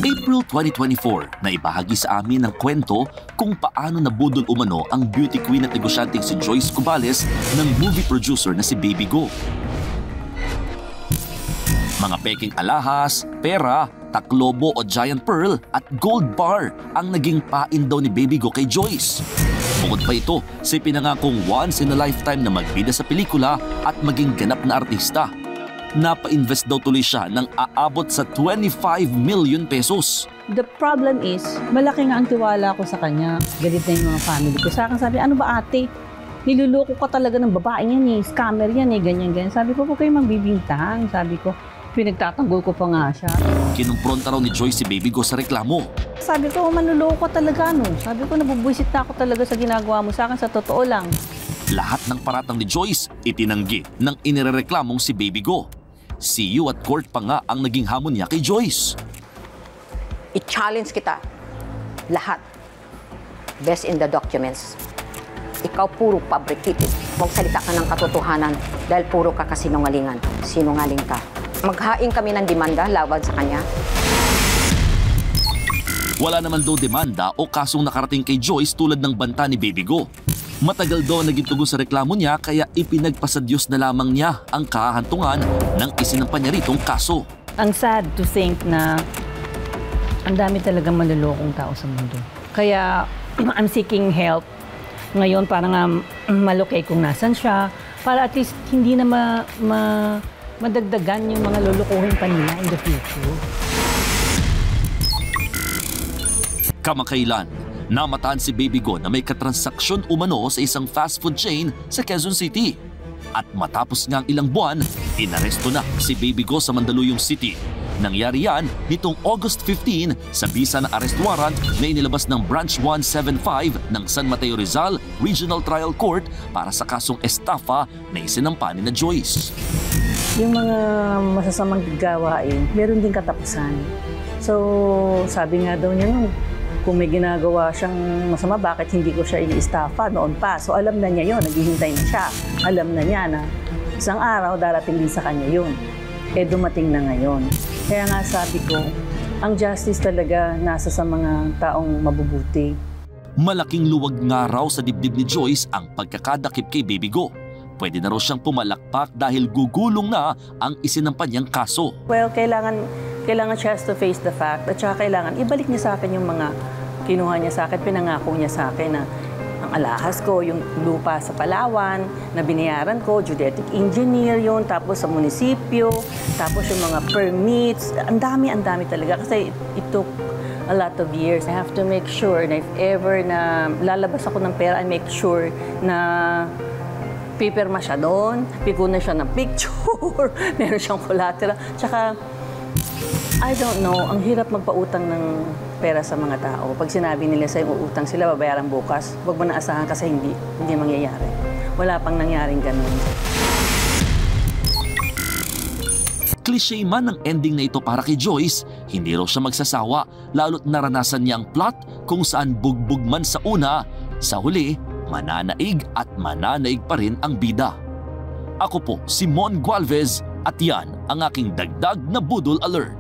April 2024, naibahagi sa amin ng kwento kung paano nabudol umano ang beauty queen at negosyanteng si Joyce Cubales ng movie producer na si Baby Go. Mga peking alahas, pera, taklobo o giant pearl at gold bar ang naging pain daw ni Baby Go kay Joyce. Bukod pa ito, si pinangakong once in a lifetime na magbida sa pelikula at maging ganap na artista. Napa-invest daw tuloy siya ng aabot sa 25 million pesos. The problem is, malaki nga ang tiwala ko sa kanya. Galit na yung mga family ko. Sa akin sabi, ano ba ate? Niluloko ka talaga ng babae yan eh, scammer yan eh, ganyan-ganyan. Sabi ko, huwag kayo magbibintang. Sabi ko, pinagtatanggol ko pa nga siya. Kinumpronta raw ni Joyce si Baby Go sa reklamo. Sabi ko, manluloko ka talaga no. Sabi ko, nabubwisit na ako talaga sa ginagawa mo sa akin, sa totoo lang. Lahat ng paratang ni Joyce, itinanggi ng inirereklamong si Baby Go. See you at court pa nga ang naging hamon niya kay Joyce. I-challenge kita. Lahat. Best in the documents. Ikaw puro fabricated. Magsalita ka ng katotohanan dahil puro ka kasinungalingan. Sinungaling ka. Maghain kami ng demanda laban sa kanya. Wala naman daw demanda o kasong nakarating kay Joyce tulad ng banta ni Baby Go. Matagal daw naging tugon sa reklamo niya kaya ipinagpasadyos na lamang niya ang kahantungan ng isinampa niya ritong kaso. Ang sad to think na ang dami talagang manlulokong tao sa mundo. Kaya I'm seeking help ngayon para nga malocate kung nasan siya para at least hindi na madagdagan yung mga lulukuhin pa nila in the future. Kamakailan, namataan si Baby Go na may katransaksyon umano sa isang fast food chain sa Quezon City. At matapos ngang ilang buwan, inaresto na si Baby Go sa Mandaluyong City. Nangyari yan nitong August 15 sa bisa na arrest warrant na inilabas ng Branch 175 ng San Mateo Rizal Regional Trial Court para sa kasong estafa na isinampa ni na Joyce. Yung mga masasamang gawain, meron din katapusan. So, sabi nga daw niya nung, kung may ginagawa siyang masama, bakit hindi ko siya ini-estafa noon pa? So alam na niya yun, naghihintay na siya. Alam na niya na isang araw darating din sa kanya yun. Eh dumating na ngayon. Kaya nga sabi ko, ang justice talaga nasa sa mga taong mabubuti. Malaking luwag nga raw sa dibdib ni Joyce ang pagkakadakip kay Baby Go. Pwede na raw siyang pumalakpak dahil gugulong na ang isinampa niyang kaso. Well, kailangan siya has to face the fact at saka kailangan ibalik niya sa akin yung mga kinuha niya sa akin, pinangako niya sa akin na ang alahas ko, yung lupa sa Palawan na binayaran ko, geodetic engineer yun, tapos sa munisipyo, tapos yung mga permits, ang dami talaga kasi it took a lot of years. I have to make sure na if ever na lalabas ako ng pera, I make sure na pipirma siya doon, pikunan siya ng picture, meron siyang collateral. Tsaka, I don't know, ang hirap magpautang ng pera sa mga tao. Pag sinabi nila sa'yo, uutang sila, babayaran bukas, huwag mo na asahan kasi hindi mangyayari. Wala pang nangyaring ganun. Cliché man ang ending na ito para kay Joyce, hindi raw siya magsasawa, lalo't naranasan niya ang plot kung saan bugbog man sa una, sa huli, mananaig at mananaig pa rin ang bida. Ako po si Mon Gualvez at yan ang aking dagdag na Budol Alert.